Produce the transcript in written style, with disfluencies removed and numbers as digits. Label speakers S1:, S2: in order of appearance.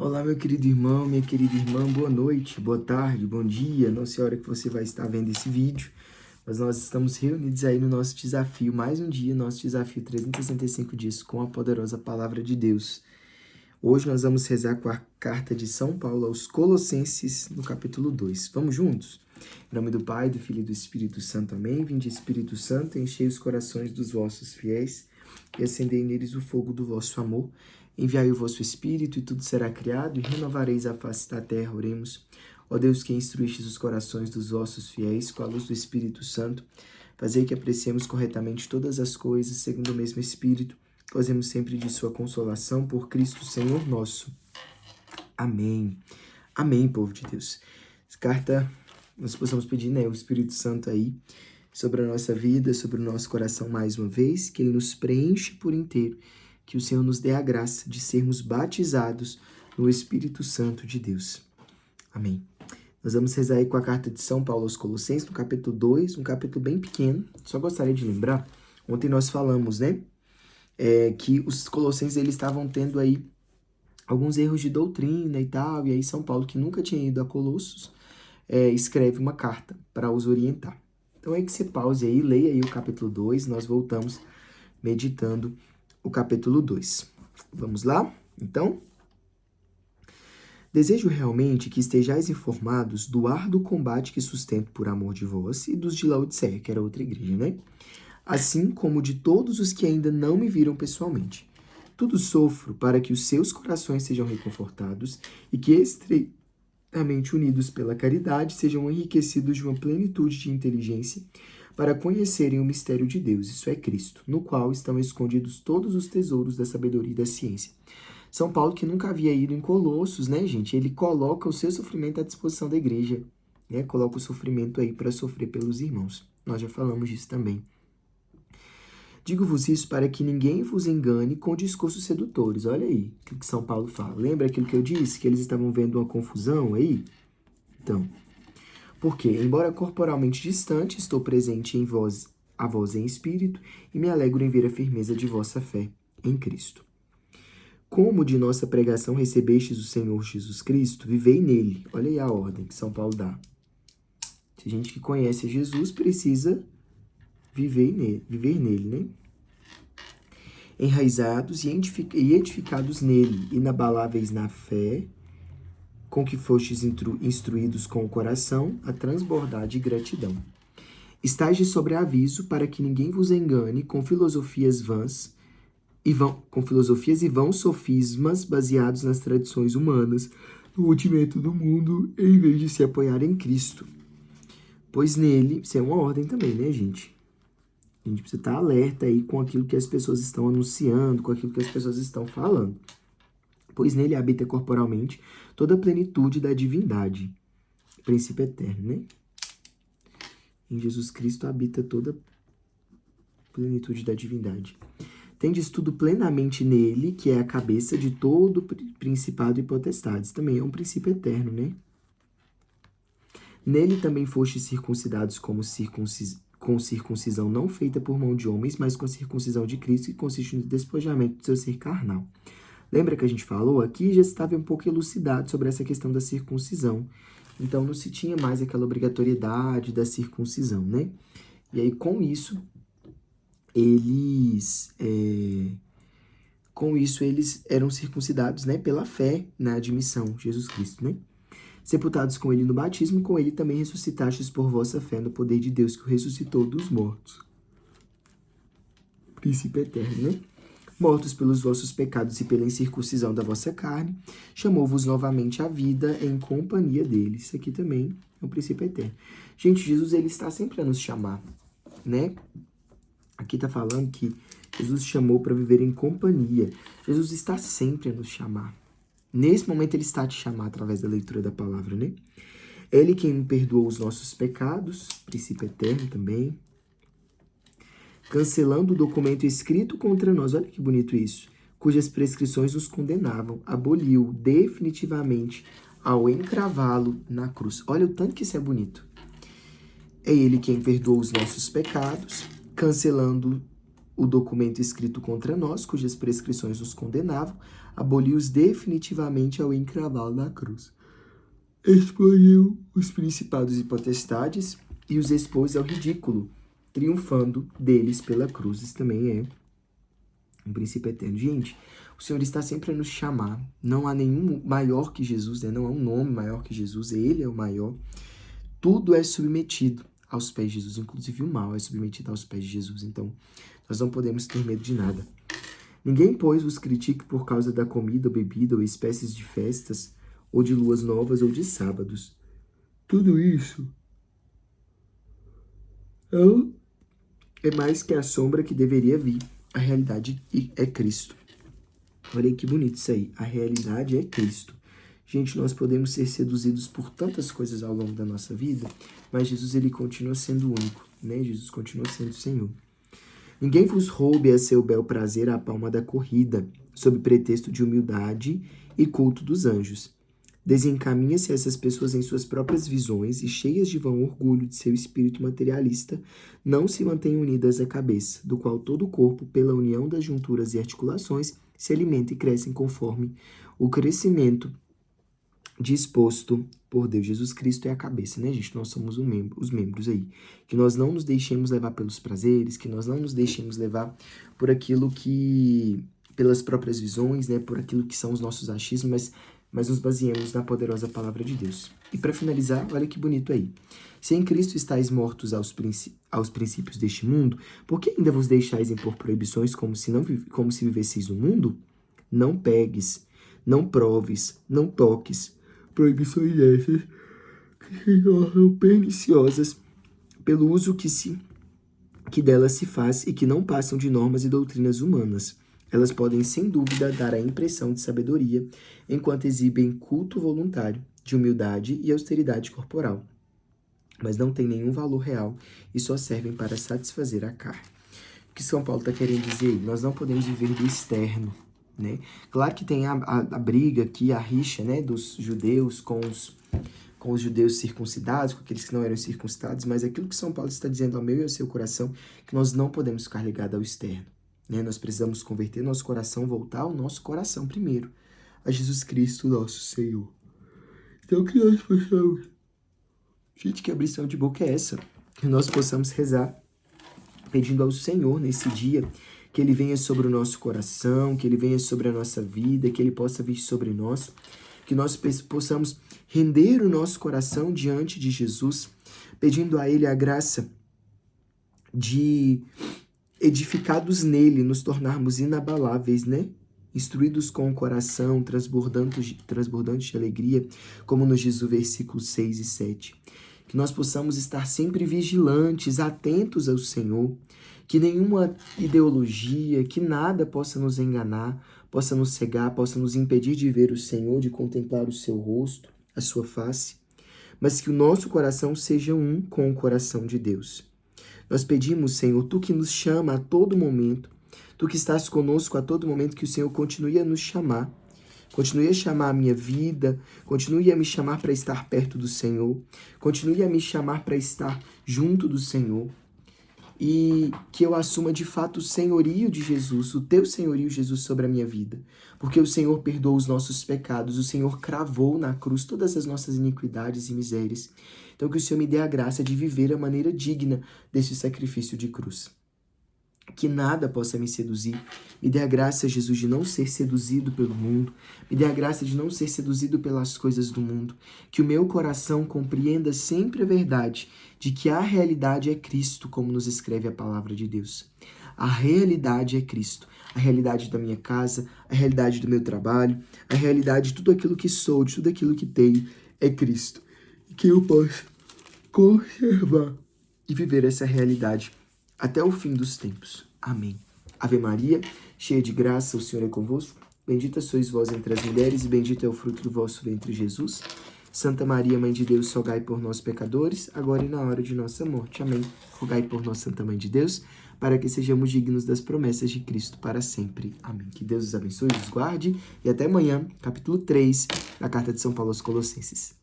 S1: Olá, meu querido irmão, minha querida irmã, boa noite, boa tarde, bom dia. Não sei a hora que você vai estar vendo esse vídeo, mas nós estamos reunidos aí no nosso desafio, mais um dia, nosso desafio 365 dias com a poderosa palavra de Deus. Hoje nós vamos rezar com a carta de São Paulo aos Colossenses, no capítulo 2. Vamos juntos? Em nome do Pai, do Filho e do Espírito Santo, amém. Vinde, Espírito Santo, enchei os corações dos vossos fiéis e acendei neles o fogo do vosso amor. Enviai o vosso Espírito, e tudo será criado, e renovareis a face da terra. Oremos. Ó Deus, que instruístes os corações dos vossos fiéis com a luz do Espírito Santo, fazei que apreciemos corretamente todas as coisas, segundo o mesmo Espírito, gozemos sempre de sua consolação, por Cristo Senhor nosso. Amém. Amém, povo de Deus. Essa carta, nós possamos pedir, o Espírito Santo aí, sobre a nossa vida, sobre o nosso coração mais uma vez, que Ele nos preenche por inteiro, que o Senhor nos dê a graça de sermos batizados no Espírito Santo de Deus. Amém. Nós vamos rezar aí com a carta de São Paulo aos Colossenses, no capítulo 2, um capítulo bem pequeno. Só gostaria de lembrar, ontem nós falamos, que os colossenses eles estavam tendo aí alguns erros de doutrina e tal, e aí São Paulo, que nunca tinha ido a Colossos, escreve uma carta para os orientar. Então é que você pause aí, leia aí o capítulo 2, nós voltamos meditando o capítulo 2. Vamos lá? Então, desejo realmente que estejais informados do árduo combate que sustento por amor de vós e dos de Laodiceia, que era outra igreja, assim como de todos os que ainda não me viram pessoalmente. Tudo sofro para que os seus corações sejam reconfortados e que, estreitamente unidos pela caridade, sejam enriquecidos de uma plenitude de inteligência para conhecerem o mistério de Deus, isso é Cristo, no qual estão escondidos todos os tesouros da sabedoria e da ciência. São Paulo, que nunca havia ido em Colossos, gente, ele coloca o seu sofrimento à disposição da igreja, coloca o sofrimento aí para sofrer pelos irmãos. Nós já falamos disso também. Digo-vos isso para que ninguém vos engane com discursos sedutores. Olha aí o que São Paulo fala. Lembra aquilo que eu disse? Que eles estavam vendo uma confusão aí? Então, porque, embora corporalmente distante, estou presente a vós em espírito, e me alegro em ver a firmeza de vossa fé em Cristo. Como de nossa pregação recebestes o Senhor Jesus Cristo, vivei nele. Olha aí a ordem que São Paulo dá. Se a gente que conhece Jesus precisa viver nele, Enraizados e edificados nele, inabaláveis na fé, com que fostes instruídos com o coração a transbordar de gratidão. Estais de sobreaviso para que ninguém vos engane com filosofias e vãos sofismas baseados nas tradições humanas, no rudimento do mundo, em vez de se apoiar em Cristo. Pois nele, isso é uma ordem também, gente? A gente precisa estar alerta aí com aquilo que as pessoas estão anunciando, com aquilo que as pessoas estão falando. Pois nele habita corporalmente toda a plenitude da divindade, princípio eterno, Em Jesus Cristo habita toda a plenitude da divindade. Tendes tudo plenamente nele, que é a cabeça de todo principado e potestades. Também é um princípio eterno, Nele também fostes circuncidados com circuncisão não feita por mão de homens, mas com a circuncisão de Cristo, que consiste no despojamento do seu ser carnal. Lembra que a gente falou? Aqui já estava um pouco elucidado sobre essa questão da circuncisão. Então, não se tinha mais aquela obrigatoriedade da circuncisão, E aí, com isso, eles eram circuncidados, pela fé na admissão, Jesus Cristo, Sepultados com ele no batismo, com ele também ressuscitastes por vossa fé no poder de Deus que o ressuscitou dos mortos. Princípio eterno, Mortos pelos vossos pecados e pela incircuncisão da vossa carne, chamou-vos novamente à vida em companhia dele. Isso aqui também é um princípio eterno. Gente, Jesus, ele está sempre a nos chamar, Aqui está falando que Jesus chamou para viver em companhia. Jesus está sempre a nos chamar. Nesse momento, ele está a te chamar através da leitura da palavra, Ele quem perdoou os nossos pecados, princípio eterno também, cancelando o documento escrito contra nós, olha que bonito isso, cujas prescrições nos condenavam, aboliu definitivamente ao encravá-lo na cruz. Olha o tanto que isso é bonito. É ele quem perdoou os nossos pecados, cancelando o documento escrito contra nós, cujas prescrições nos condenavam, aboliu-os definitivamente ao encravá-lo na cruz. Expoliu os principados e potestades e os expôs ao ridículo, triunfando deles pela cruz. Isso também é um princípio eterno. Gente, o Senhor está sempre a nos chamar. Não há nenhum maior que Jesus, né? Não há um nome maior que Jesus. Ele é o maior. Tudo é submetido aos pés de Jesus, inclusive o mal é submetido aos pés de Jesus. Então, nós não podemos ter medo de nada. Ninguém, pois, vos critique por causa da comida ou bebida ou espécies de festas, ou de luas novas ou de sábados. Tudo isso é mais que a sombra que deveria vir. A realidade é Cristo. Olha aí que bonito isso aí. A realidade é Cristo. Gente, nós podemos ser seduzidos por tantas coisas ao longo da nossa vida, mas Jesus, ele continua sendo único, né? Jesus continua sendo Senhor. Ninguém vos roube a seu bel prazer a palma da corrida, sob pretexto de humildade e culto dos anjos. Desencaminha-se essas pessoas em suas próprias visões e, cheias de vão orgulho de seu espírito materialista, não se mantêm unidas à cabeça, do qual todo o corpo, pela união das junturas e articulações, se alimenta e cresce conforme o crescimento disposto por Deus. Jesus Cristo é a cabeça, né, gente? Nós somos os membros aí. Que nós não nos deixemos levar pelos prazeres, que nós não nos deixemos levar por aquilo que... pelas próprias visões, né? Por aquilo que são os nossos achismos, mas nos baseemos na poderosa palavra de Deus. E para finalizar, olha que bonito aí. Se em Cristo estáis mortos aos princípios deste mundo, por que ainda vos deixais impor proibições como se vivesseis no mundo? Não pegues, não proves, não toques. Proibições essas que se tornam perniciosas pelo uso que delas se faz e que não passam de normas e doutrinas humanas. Elas podem, sem dúvida, dar a impressão de sabedoria, enquanto exibem culto voluntário, de humildade e austeridade corporal, mas não têm nenhum valor real e só servem para satisfazer a carne. O que São Paulo está querendo dizer aí? Nós não podemos viver do externo, né? Claro que tem a briga aqui, a rixa, né, dos judeus com os judeus circuncidados, com aqueles que não eram circuncidados, mas aquilo que São Paulo está dizendo ao meu e ao seu coração, que nós não podemos ficar ligados ao externo. Né? Nós precisamos converter nosso coração, voltar ao nosso coração primeiro, a Jesus Cristo, nosso Senhor. Então que nós possamos... Gente, que abrição de boca é essa? Que nós possamos rezar, pedindo ao Senhor nesse dia, que Ele venha sobre o nosso coração, que Ele venha sobre a nossa vida, que Ele possa vir sobre nós, que nós possamos render o nosso coração diante de Jesus, pedindo a Ele a graça de... edificados nele, nos tornarmos inabaláveis, né? Instruídos com o coração, transbordantes de alegria, como nos diz o versículo 6 e 7. Que nós possamos estar sempre vigilantes, atentos ao Senhor, que nenhuma ideologia, que nada possa nos enganar, possa nos cegar, possa nos impedir de ver o Senhor, de contemplar o seu rosto, a sua face, mas que o nosso coração seja um com o coração de Deus. Nós pedimos, Senhor, Tu que nos chama a todo momento, Tu que estás conosco a todo momento, que o Senhor continue a nos chamar, continue a chamar a minha vida, continue a me chamar para estar perto do Senhor, continue a me chamar para estar junto do Senhor, e que eu assuma de fato o senhorio de Jesus, o Teu senhorio, Jesus, sobre a minha vida, porque o Senhor perdoa os nossos pecados, o Senhor cravou na cruz todas as nossas iniquidades e misérias. Então que o Senhor me dê a graça de viver a maneira digna desse sacrifício de cruz. Que nada possa me seduzir. Me dê a graça, Jesus, de não ser seduzido pelo mundo. Me dê a graça de não ser seduzido pelas coisas do mundo. Que o meu coração compreenda sempre a verdade de que a realidade é Cristo, como nos escreve a palavra de Deus. A realidade é Cristo. A realidade da minha casa, a realidade do meu trabalho, a realidade de tudo aquilo que sou, de tudo aquilo que tenho, é Cristo. E que eu possa conservar e viver essa realidade até o fim dos tempos. Amém. Ave Maria, cheia de graça, o Senhor é convosco. Bendita sois vós entre as mulheres e bendito é o fruto do vosso ventre, Jesus. Santa Maria, Mãe de Deus, rogai por nós, pecadores, agora e na hora de nossa morte. Amém. Rogai por nós, Santa Mãe de Deus, para que sejamos dignos das promessas de Cristo para sempre. Amém. Que Deus os abençoe, os guarde e até amanhã, capítulo 3, da Carta de São Paulo aos Colossenses.